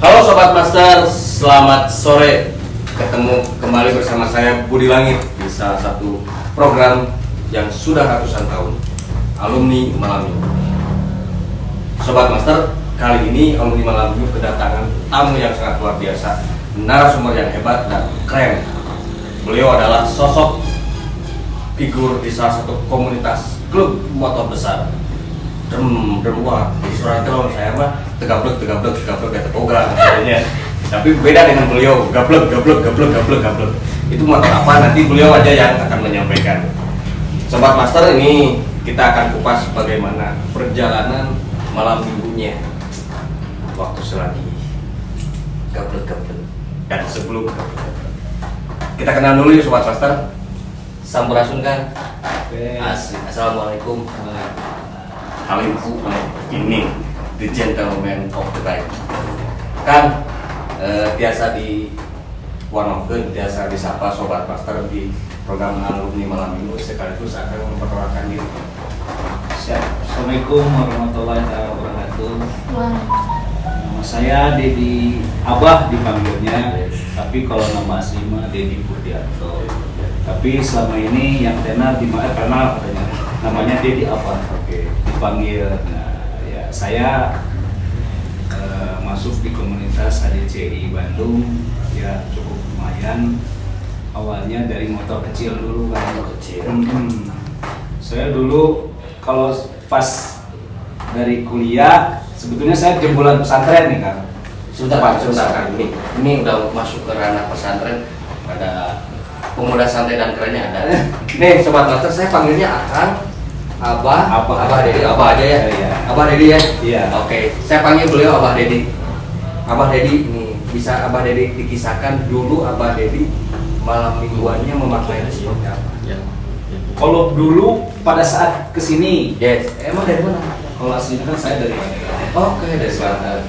Halo Sobat Master, selamat sore. Ketemu kembali bersama saya Budi Langit di salah satu program yang sudah ratusan tahun, Alumni Malam Minggu. Sobat Master, kali ini Alumni Malam Minggu kedatangan tamu yang sangat luar biasa, narasumber yang hebat dan keren. Beliau adalah sosok figur di salah satu komunitas klub motor besar. Wah, di suara itu saya mah tegablek kayak tepogra katanya. Tapi beda dengan beliau, gablek. Itu motor apa nanti beliau aja yang akan menyampaikan. Sobat Master, ini kita akan kupas bagaimana perjalanan malam minggunya waktu selagi gablek. Dan sebelum kita kenal dulu ya Sobat Master. Sampurasun kan? Asik. Assalamualaikum. Halimku ini the gentleman of the night kan biasa di warnokeun, biasa disapa Sobat Master di program Alumni Malam Minggu, sekaligus akan memperkenalkan diri. Assalamualaikum warahmatullahi wabarakatuh. Nama saya Dedi Abah dipanggilnya, tapi kalau nama asli mah Dedi Budianto. Tapi selama ini yang tenar kenal katanya namanya Dedi Abah. Dipanggil. Nah, ya saya masuk di komunitas HDCI Bandung ya cukup lumayan. Awalnya dari motor kecil dulu kan. Saya dulu kalau pas dari kuliah sebetulnya saya jebolan pesantren nih kan. Sebentar kan ini udah masuk ke ranah pesantren, ada pemuda santai dan kerennya ada. Nih Sobat Master, saya panggilnya Akang, Abah Dedi, Abah aja ya. Iya. Abah Dedi ya. Iya. Oke, saya panggil beliau Abah Dedi. Abah Dedi ini bisa Abah Dedi dikisahkan dulu Abah Dedi malam mingguannya memakainya seperti apa? Ya. Kalau dulu pada saat kesini, Yes. Emang dari mana? kalau aslinya kan saya dari Bandung. Oke, dari Selatan.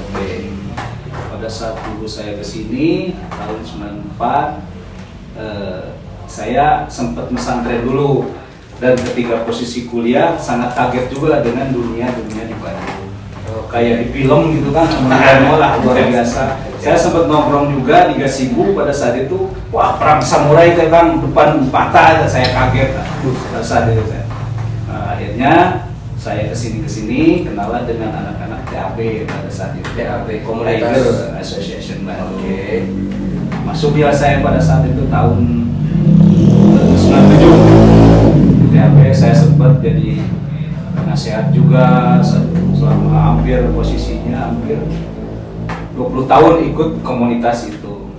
Pada saat dulu saya kesini tahun 94, saya sempat pesantren dulu. Dan ketika posisi kuliah sangat kaget juga dengan dunia di Bandung. Kayak di film gitu kan, lah luar biasa. Saya sempat nongkrong juga di Gasibu pada saat itu. Wah, perang samurai itu kan depan mata, saya kaget. Pada saat itu saya. Nah, akhirnya saya kesini kenalan dengan anak-anak TAB pada saat itu. TAB, Komunitas Association Bandung. Masuk ya saya pada saat itu tahun 97. TAB saya sempat jadi penasehat juga selama hampir 20 tahun ikut komunitas itu.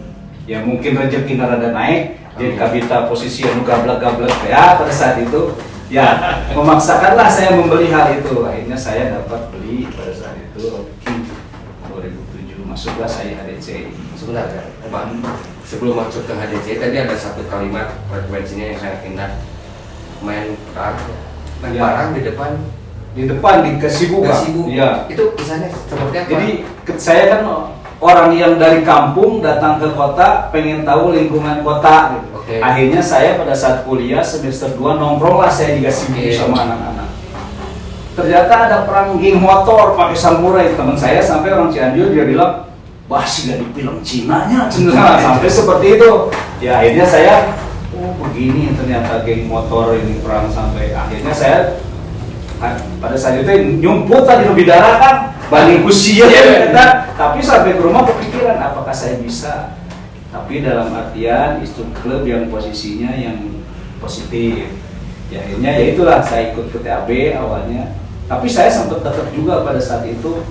Ya mungkin rezeki rada naik, jadi kabita posisi yang gablek ya pada saat itu. Ya memaksakanlah saya membeli hal itu. Akhirnya saya dapat beli pada saat itu. 2007 masuklah saya HDC. Sebentar kan, sebelum masuk ke HDC tadi ada satu kalimat frekuensinya yang sangat indah. Main perang di depan di Gasibu. Iya. Itu kisahnya seperti apa? Jadi saya kan orang yang dari kampung datang ke kota pengen tahu lingkungan kota gitu. Akhirnya saya pada saat kuliah semester 2 nongkrong lah saya di Gasibu sama anak-anak. Ternyata ada perang geng motor pakai samurai. Teman saya sampai orang Cianjur dia bilang, "Wah, sih gak di film Cinanya." Sampai seperti itu. Ya akhirnya saya begini ternyata geng motor ini perang, sampai akhirnya saya pada saat itu nyumput tadi lebih darah kan banding usia tapi sampai ke rumah kepikiran apakah saya bisa, tapi dalam artian itu klub yang posisinya yang positif. Ya akhirnya ya itulah saya ikut ke TAB awalnya, tapi saya sempat dekat juga pada saat itu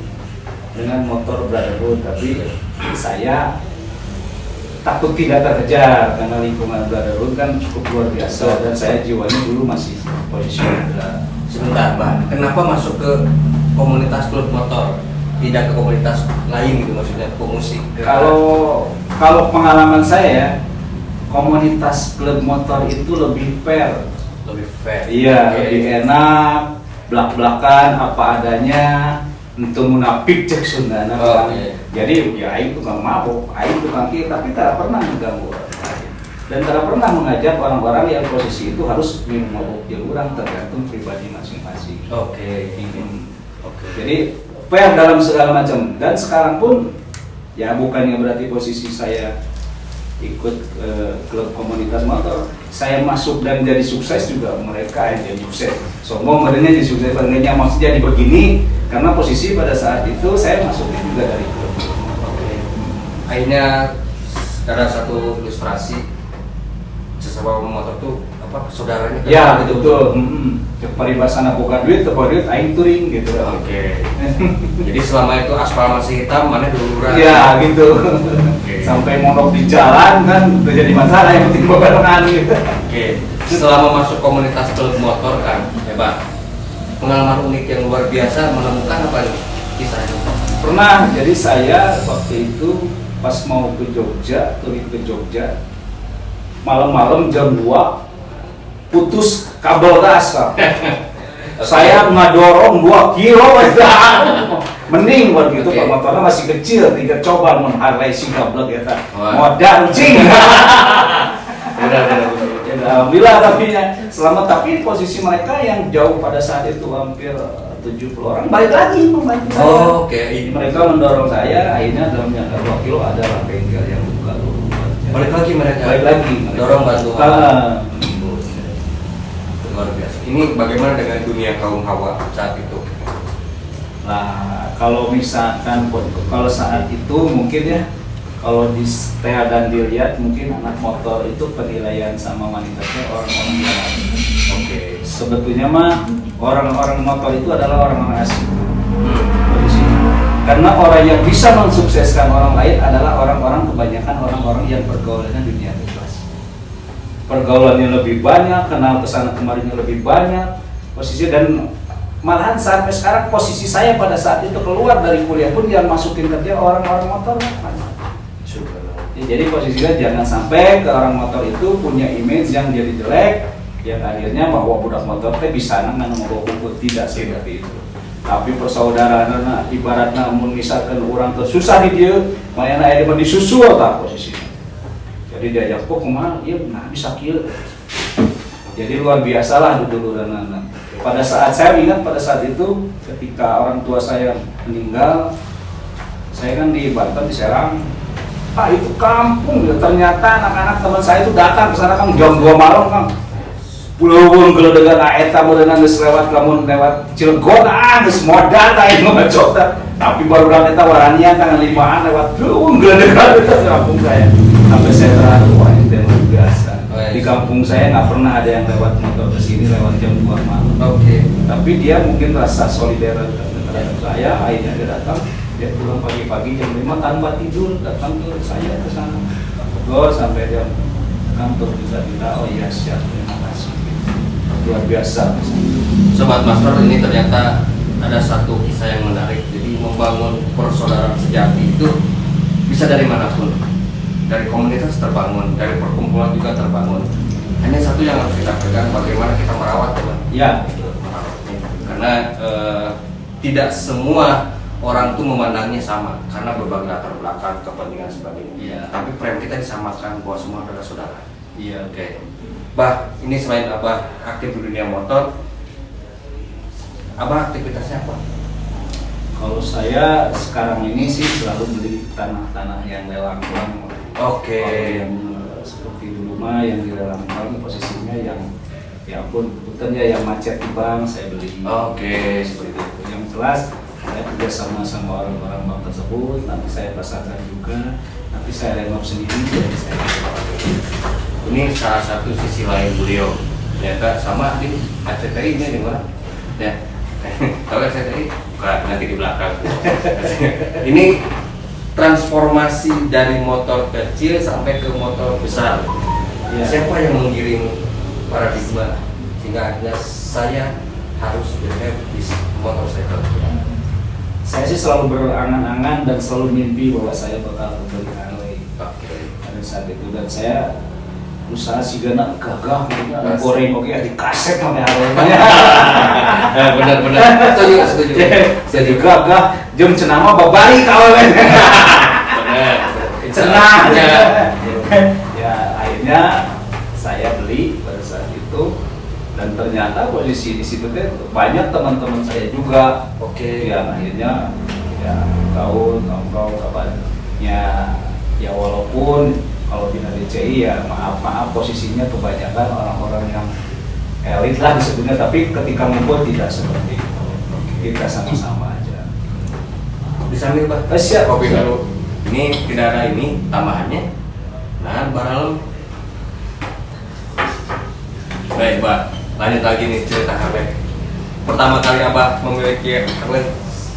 dengan motor Brotherhood, tapi saya takut tidak terkejar karena lingkungan Brotherhood kan cukup luar biasa dan saya jiwanya dulu masih posisi muda. Sebentar Pak, kenapa masuk ke komunitas klub motor, tidak ke komunitas lain gitu, maksudnya pemusik? Kalau pengalaman saya, komunitas klub motor itu lebih fair. Lebih fair. Iya, lebih enak, belak-belakan apa adanya. Untuk munafik cek Sundana kan. Jadi ya aing tukang mabuk, aing tukang kieu, tapi tidak pernah mengganggu orang lain. Dan tidak pernah mengajak orang-orang yang posisi itu harus minum mabuk jeung urang, tergantung pribadi masing-masing. Oke. Jadi fair dalam segala macam. Dan sekarang pun Ya bukannya berarti posisi saya ikut klub komunitas motor, saya masuk dan jadi sukses juga mereka yang jadi sukses. Sombong mereka jadi sukses, harganya maksudnya jadi begini karena posisi pada saat itu saya masuknya juga dari klub. Oke. Akhirnya ada satu ilustrasi sesama motor tuh apa saudaranya. Ya betul. Peribahasa bukan duit, tepat duit, aing touring gitu. Oke. Jadi selama itu aspal masih hitam, mana duluran? Ya gitu. Oke. Sampai mondok di jalan kan udah jadi masalah, yang penting barengan gitu. Oke. Selama masuk komunitas klub motor kan, hebat. Pengalaman unik yang luar biasa menemukan apa nih kisahnya? Pernah, jadi saya waktu itu pas mau ke Jogja, touring ke Jogja, malam-malam jam 2 putus kabel gas Kak. Saya ngadorong 2 kilo mending buat gitu, Pak motornya masih kecil, tidak coba menghargai si kabel ya Kak. Modal cing. Alhamdulillah tapi selamat, tapi posisi mereka yang jauh pada saat itu hampir 70 orang balik lagi membantu saya. Oke. Mereka mendorong saya, akhirnya dalam jangka 2 kilo adalah bengkel yang buka. Balik lagi mereka. Balik lagi. Dorong bantu. Luar biasa. Ini bagaimana dengan dunia kaum hawa saat itu? Nah, kalau misalkan kalau saat itu mungkin ya, kalau di setel dan dilihat mungkin anak motor itu penilaian sama wanitanya orang-orang yang Oke. sebetulnya mah orang-orang motor itu adalah orang-orang asing. Karena orang yang bisa mensukseskan orang lain adalah orang-orang, kebanyakan orang-orang yang pergaulannya dunia bebas. Pergaulannya lebih banyak, kenal kesana kemarinya lebih banyak, posisi dan malahan sampai sekarang posisi saya pada saat itu keluar dari kuliah pun yang masukin kerja orang-orang motor. Ya, jadi posisinya jangan sampai ke orang motor itu punya image yang jadi jelek, yang akhirnya bahwa budak motor teh bisa nang mau kumpul, tidak seperti itu. Tapi persaudaraan ibarat namun misalkan orang tersusah di dia, mayana aya di disusul tak posisinya. Jadi diajak kok kumaha, iya nah bisa kieu. Jadi luar biasa lah dulu anak-anak. Pada saat saya ingat pada saat itu ketika orang tua saya meninggal, saya kan di Banten di Serang. Pak itu kampung, ternyata anak-anak teman saya itu datang ke sana kan jam 2 malam kan. Pulau-pulau kalau dengan aeta modern geus lewat kamu lewat Cilegon geus modal ta ieu mah cota. Tapi baru datang eta waranian tanggal 5-an lewat geuleuh itu kampung saya. Sampai saya terharu wah itu luar biasa. Di kampung saya nggak pernah ada yang lewat motor ke sini lewat jam 2 malam. Oke. Tapi dia mungkin rasa solidar terhadap saya, akhirnya dia datang, dia pulang pagi-pagi jam 5 tanpa tidur datang ke saya ke sana. Ngobrol sampai jam kantor kita oh iya siap, terima kasih. Luar biasa. Sobat Master, ini ternyata ada satu kisah yang menarik. Jadi membangun persaudaraan sejati itu bisa dari manapun. Dari komunitas terbangun, dari perkumpulan juga terbangun. Hanya satu yang harus kita pegang, bagaimana kita merawat, teman. Ya. Karena tidak semua orang tuh memandangnya sama, karena berbagai latar belakang, kepentingan sebagainya. Ya. Tapi frame kita disamakan bahwa semua adalah saudara. Iya. Oke. Bah, ini selain Abah aktif di dunia motor, Abah aktivitasnya apa? Kalau saya sekarang ini sih selalu beli tanah-tanah yang lelang-lelang. Oke. Kalau yang seperti dulu mah yang di lelang-lelang posisinya yang ya ampun kebetulan yang macet di bank saya beli. Oke. Seperti itu. Yang jelas saya kerja sama orang-orang bank tersebut, nanti saya pasarkan juga, nanti saya renov sendiri jadi saya Ini salah satu sisi lain beliau. Ternyata sama di ACTI ini di mana? Ya. Tahu ACTI? Bukan, nanti di belakang. Ini transformasi dari motor kecil sampai ke motor besar. Ya. Siapa yang mengirim paradigma sehingga akhirnya saya harus berhenti di motorcycle? Saya sih selalu berangan-angan dan selalu mimpi bahwa saya bakal beli Harley pada saat itu, dan saya usaha sih gana gagah gitu, goreng oke di kaset namanya Harley. Benar-benar setuju. Jadi gagah jam cenama babari kawan. Benar. Cenah. Ya akhirnya saya beli pada saat itu, dan ternyata posisi di situ teh banyak teman-teman saya juga. Oke. Yang akhirnya ya tahun nongkrong kapan ya walaupun kalau di DCI ya maaf posisinya kebanyakan orang-orang yang elit lah disebutnya, tapi ketika ngumpul tidak seperti itu, kita sama-sama aja. Disambil Pak. Siap. Kopi dulu. Ini tidak ada ini tambahannya. Nah, barang. Baik Pak, lanjut lagi nih cerita Harley. Pertama kali Abah memiliki Harley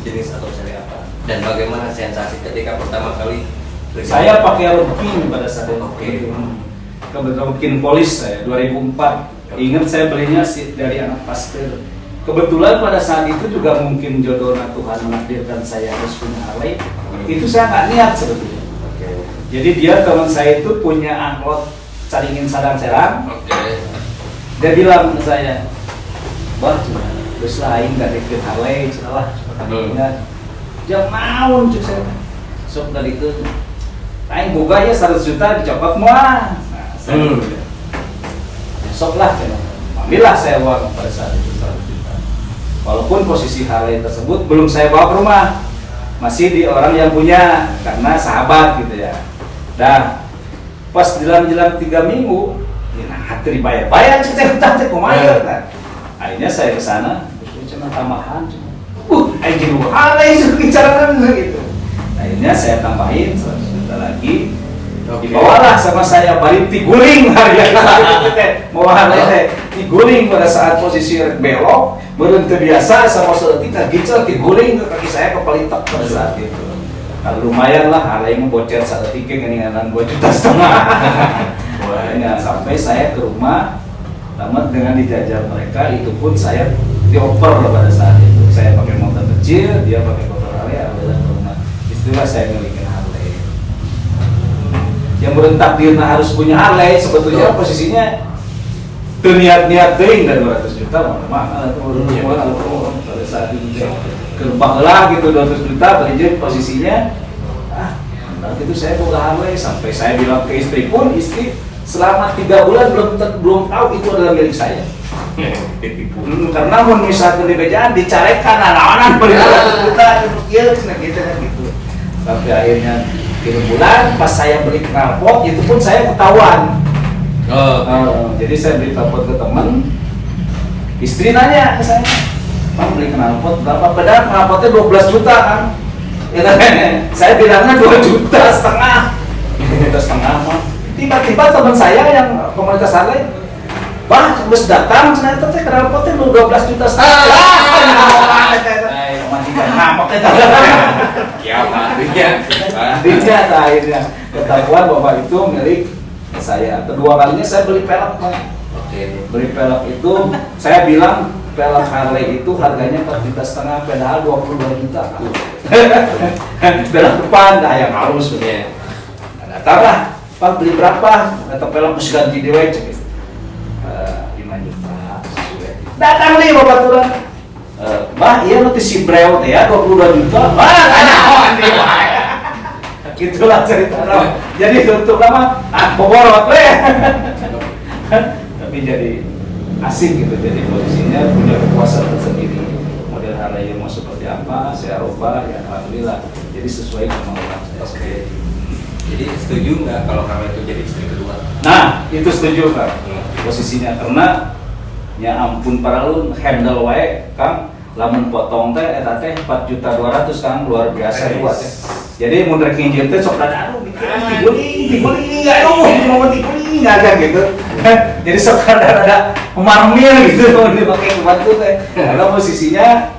jenis atau seri apa? Dan bagaimana sensasi ketika pertama kali? Saya pakai Kin pada saat itu. Oke. Kebetulan Kin Polis saya 2004. Ingat saya belinya dari anak pastor. Kebetulan pada saat itu juga mungkin jodohnya Tuhan menakdirkan saya harus punya Harley. Itu saya nggak niat sebetulnya. Oke. Jadi dia teman saya itu punya angkot caringin sadang serang. Oke. Dia bilang ke saya, "Bah, terus lain nggak deket Harley, salah." Katanya, "Jangan mau cuk saya." Sok dari itu, lain boga ya 100 juta dicopot semua. Nah, saya sok lah, ambillah saya uang pada saat itu 100 juta. Walaupun posisi Harley tersebut belum saya bawa ke rumah, masih di orang yang punya karena sahabat gitu ya. Dan pas jelang 3 minggu, nah hati dibayar saya utang kumaha kan. Akhirnya saya ke sana, terus cuma tambahan cuma. Anjing Harley bicara gitu. Akhirnya saya tambahin 100 juta lagi. Dibawalah sama saya balik tiguling harga mau Harley tiguling pada saat posisi belok berhenti biasa sama seketika gicel tiguling ke kaki saya kepalitak pada saat itu. Nah, lumayan lah Harley membocor seketika keninganan 2,5 juta. Nah, sampai saya ke rumah tamat dengan dijajal mereka, itu pun saya dioper pada saat itu. Saya pakai motor kecil, dia pakai motor Harley, alhamdulillah ke rumah. Istilah saya miliki Harley. Yang berentak dia harus punya Harley, sebetulnya posisinya terniat-niat ting dan 200 juta mana pada saat itu gerbang lah gitu 200 juta beli posisinya itu saya buka Harley sampai saya bilang ke istri pun, istri selama 3 bulan belum tahu itu adalah milik saya. Karena mau misalkan di bejaan dicarekan anak-anak beli 200 juta gitu. Sampai akhirnya 3 bulan pas saya beli knalpot itu pun saya ketahuan. Jadi saya beli knalpot ke teman, istri nanya ke saya, "Bang, beli knalpot berapa?" Padahal knalpotnya 12 juta kan. Ya, saya bilangnya 2,5 juta. 2,5 juta mah. Tiba-tiba teman saya yang komunitas Harley, "Bah, harus datang ternyata teh knalpotnya 12,5 juta." Ngamuk itu. Ya, akhirnya ketahuan bahwa itu milik saya. Kedua kalinya saya beli pelek, Pak. Oke. Beli pelek itu saya bilang pelek Harley itu harganya 4,5 juta, padahal 22 juta. Pelek depan dah yang halus begitu. Datanglah, "Pak, beli berapa?" Kata pelek mesti ganti dewe cek. 5 juta. Datang nih Bapak Turun. "Bah, iya nanti si Breo ya 22 juta." Gitulah cerita. Jadi tutup lama, boborot deh. Tapi jadi asing gitu, jadi posisinya punya kekuasaan tersendiri. Model Harley yang mau seperti apa, saya rubah, ya alhamdulillah. Jadi sesuai kemauan saya sendiri. Jadi setuju nggak kalau Harley itu jadi istri kedua? Nah, itu setuju Kang. Posisinya karena ya ampun paralun handle wae Kang. Lamun potong teh eta teh 4,2 juta Kang, luar biasa buat teh. Jadi mun rek nginjil teh sok rada aduh diguling aduh mau diguling agak gitu. Jadi sok rada marmil gitu mun dipakai batu teh. Karena posisinya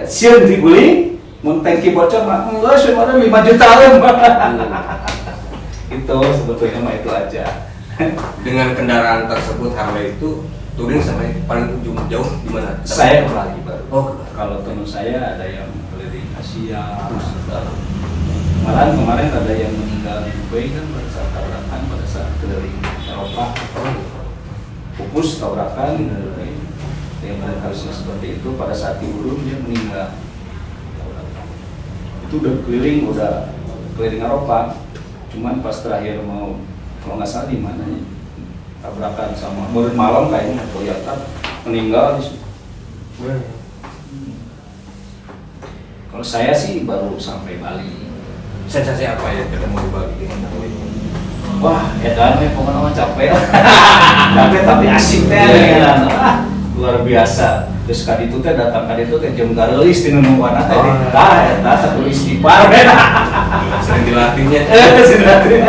sieun diguling mun tangki bocor mah enggak sebenarnya 5 juta Itu sebetulnya mah itu aja. Dengan kendaraan tersebut Harley itu touring sampai paling ujung jauh di mana? Saya kembali baru. Oh, kalau teman saya ada yang keliling Asia, malahan kemarin ada yang meninggal di Dubai kan pada saat tabrakan, pada saat keliling Eropa, pupus tabrakan, yang harusnya seperti itu pada saat di Urung dia meninggal. Itu udah keliling Eropa, cuman pas terakhir mau kalau nggak salah di mana ya tabrakan sama murid malam kayaknya Toyota meninggal di situ. Kalau saya sih baru sampai Bali. Sensasi apa ya ketemu di Bali dengan Alwi? Wah, edan we pokoknya capek. Capek tapi asik teh edan. Luar biasa. Terus kali itu teh datang kali itu teh jam garelis di nungguan teh. Tah eta satu istighfar. Sering dilatihnya. Sering dilatih.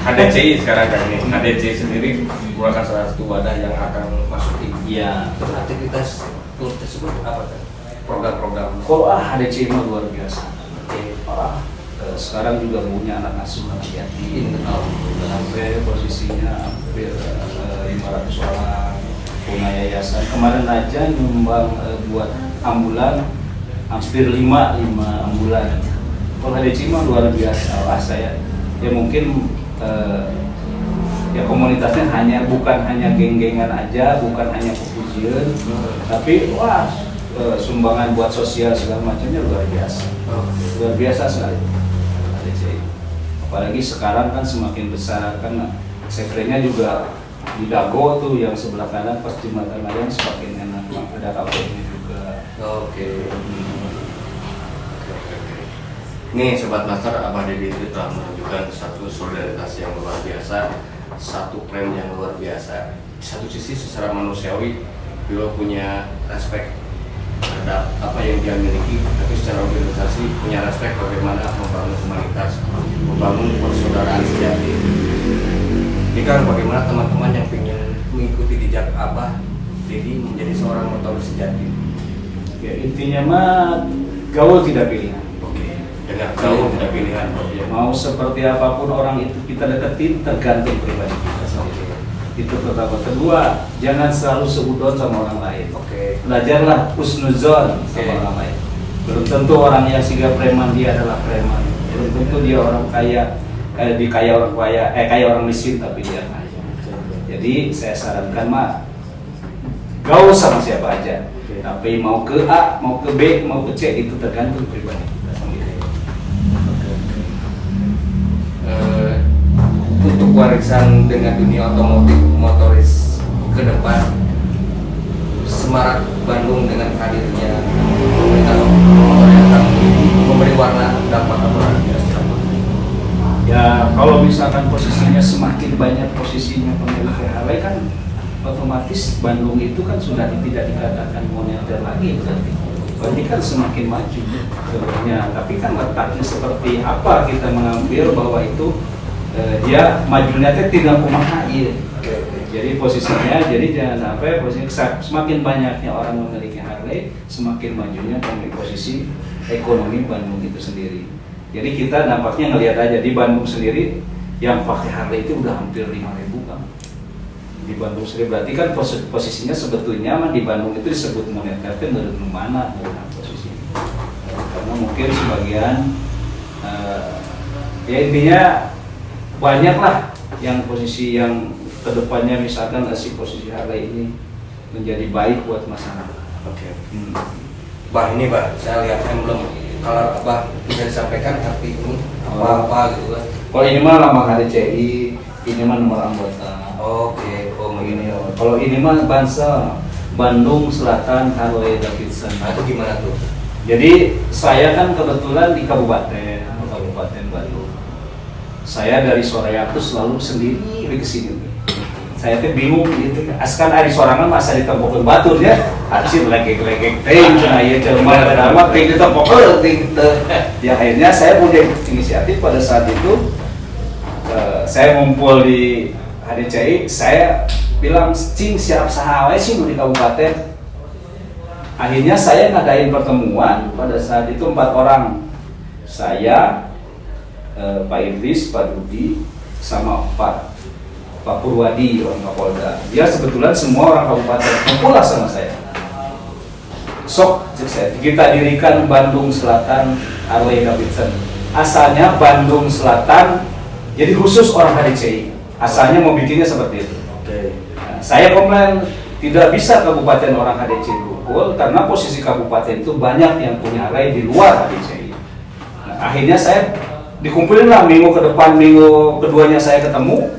HDCI sekarang kan ini. HDCI sendiri merupakan salah satu wadah yang akan masuk Iya. aktivitas tur tersebut apa kan? Program-program. Kalau HDC mah luar biasa. Sekarang juga punya anak asuh anak yatim. Sampai posisinya hampir 500 orang. Punya yayasan. Kemarin aja nyumbang buat ambulan hampir 5 ambulan. Kalau HDC mah luar biasa. Saya ya mungkin ya komunitasnya bukan hanya geng-gengan aja, bukan hanya pepujian, tapi wah sumbangan buat sosial segala macamnya luar biasa. Luar biasa sekali. Apalagi sekarang kan semakin besar kan sekrenya juga di Dago tuh yang sebelah kanan pas jembatan layang semakin enak, ada kafenya juga. Oke. Nih Sobat Master, Abah Dede itu telah menunjukkan satu solidaritas yang luar biasa, satu plan yang luar biasa. Di satu sisi secara manusiawi beliau punya respect terhadap apa yang dia miliki, tapi secara organisasi punya respect bagaimana membangun humanitas, membangun persaudaraan sejati. Ini kan bagaimana teman-teman yang ingin mengikuti jejak Abah Dede menjadi seorang motoris sejati. Ya intinya mah gaul tidak pilihan. Dengan gaul tidak pilihan. Mau seperti apapun orang itu kita deketin tergantung pribadi kita sendiri. Itu pertama. Kedua, jangan selalu seudon sama orang lain. Belajarlah husnuzon sama orang lain. Belum tentu orang yang siga preman dia adalah preman. Belum tentu dia orang kaya, kaya orang miskin tapi dia kaya. Jadi saya sarankan mah gaul sama siapa aja. Tapi mau ke A, mau ke B, mau ke C itu tergantung pribadi kita sendiri. Untuk warisan dengan dunia otomotif motoris ke depan, Semarak Bandung dengan hadirnya komunitas motor yang akan memberi warna dampak apa? Ya kalau misalkan posisinya semakin banyak posisinya pemilik PHW kan otomatis Bandung itu kan sudah tidak dikatakan moneter lagi berarti kan semakin maju sebenarnya. Tapi kan letaknya seperti apa kita mengambil bahwa itu dia majunya tidak kumaha iya. Jadi posisinya, jadi jangan sampai posisinya semakin banyaknya orang memiliki Harley, semakin majunya posisi ekonomi Bandung itu sendiri. Jadi kita nampaknya ngelihat aja di Bandung sendiri yang pakai Harley itu udah hampir 5.000 kan. Di Bandung sendiri berarti kan posisinya sebetulnya mah di Bandung itu disebut moneter itu menurut mana posisinya. Karena mungkin sebagian ya intinya banyak lah yang posisi yang kedepannya misalkan si posisi Harley ini menjadi baik buat masyarakat. Bah ini bah, saya lihat emblem. Kalau Abah bisa disampaikan arti ini apa gitu kan? Kalau ini mah lambang HDCI, ini mah nomor anggota. Oh ini. Kalau ini mah Bansel, Bandung Selatan Harley Davidson. Nah itu gimana tuh? Jadi saya kan kebetulan di Kabupaten Bandung. Saya dari Soraya tuh selalu sendiri ke sini. Saya tuh bingung gitu. Askan hari sorangan masa ditempokeun batur ya. Acil legek-legek teh cenah ieu teh mah ada teh ditempokeun teh. Ya akhirnya saya punya inisiatif pada saat itu saya ngumpul di HDCI, saya bilang cing siap saha we sih di kabupaten. Akhirnya saya ngadain pertemuan pada saat itu 4 orang. Saya Pak Idris, Pak Dudi, sama Pak Purwadi, orang Kapolda. Dia sebetulnya semua orang kabupaten kumpul sama saya. Sok, kita dirikan Bandung Selatan Harley Davidson. Asalnya Bandung Selatan, jadi khusus orang HDCI. Asalnya mau bikinnya seperti itu. Nah, saya komplain tidak bisa kabupaten orang HDCI kumpul karena posisi kabupaten itu banyak yang punya Harley di luar HDCI. Nah, akhirnya saya dikumpulin lah minggu keduanya saya ketemu.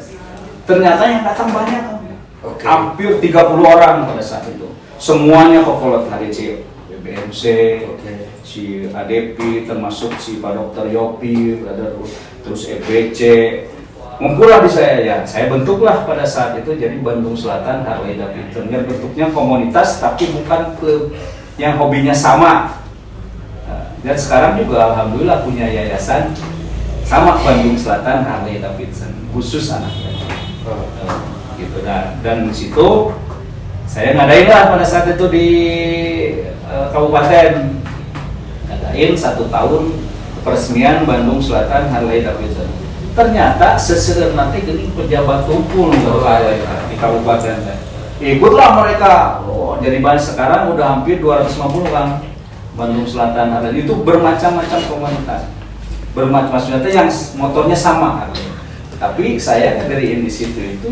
Ternyata yang datang banyak, hampir 30 orang pada saat itu. Semuanya kokolot HDC, BBMC, si ADP, termasuk si Pak Dokter Yopi, ada terus EBC, ngumpullah di saya bentuklah pada saat itu jadi Bandung Selatan Harley Davidson. Yang bentuknya komunitas tapi bukan klub yang hobinya sama. Dan sekarang juga alhamdulillah punya yayasan sama Bandung Selatan Harley Davidson khusus anaknya. Gitu dan di situ saya ngadain lah pada saat itu di kabupaten, ngadain 1 tahun peresmian Bandung Selatan Harley Davidson. Ternyata seseren nanti gini pejabat tumpul di kabupaten. Ikutlah mereka. Jadi sekarang udah hampir 250 kan Bandung Selatan Harley itu bermacam-macam komunitas. Bermacam-macam yang motornya sama. Tapi saya dari di situ itu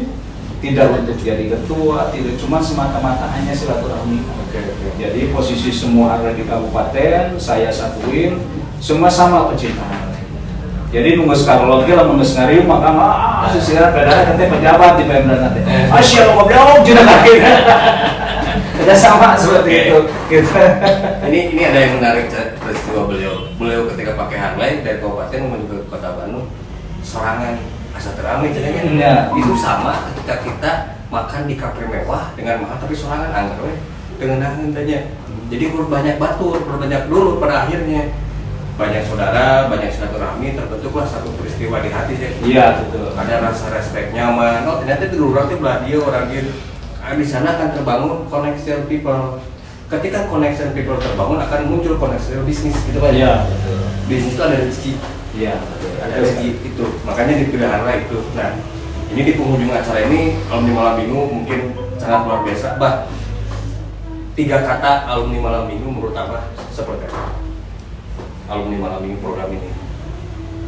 tidak untuk jadi ketua, tidak cuma semata-mata hanya silaturahmi. Jadi posisi semua ada di kabupaten, saya satuin, semua sama pecinta. Jadi nunggu sekarang lah nunggu ngarium maka sisiran pedara katanya pejabat di Pemda nanti. Asyik lo ngobrol juga kaki. Tidak sama seperti itu. Gitu. Ini ada yang menarik peristiwa beliau ketika pakai Harley dari kabupaten menuju ke kota Bandung, serangan asa teramai jadinya. Ya. Itu sama ketika kita makan di kafe mewah dengan mahal tapi serangan anggar dengan handanya. Jadi banyak batur, banyak dulu pada akhirnya banyak saudara, banyak silaturahmi, terbentuklah satu peristiwa di hati saya. Iya betul. Ada rasa respect nyaman. Oh ternyata itu dulu orang belah dia orang dia. Di sana akan terbangun connection people. Ketika connection people terbangun akan muncul connection bisnis gitu kan? Iya betul. Bisnis itu ada rezeki. Iya. Ada rezeki itu. Makanya dipilih itu. Nah ini di penghujung acara ini alumni Malam Minggu mungkin sangat luar biasa. 3 kata alumni Malam Minggu menurut Abah seperti apa? Alumni Malam Minggu program ini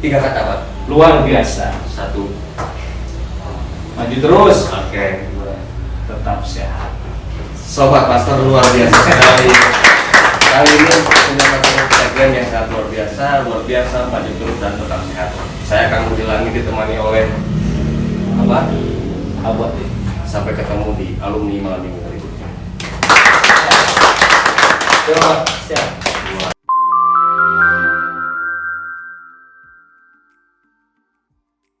3 kata Pak. Luar biasa. 1 maju terus. Oke. Tetap sehat. Sobat Pastor luar biasa sekali. Kali ini punya segmen yang sangat luar biasa, maju terus dan tetap sehat. Saya Kang Budi Langit ditemani oleh apa? Abad. Sampai ketemu di alumni Malam Minggu berikutnya. Siap.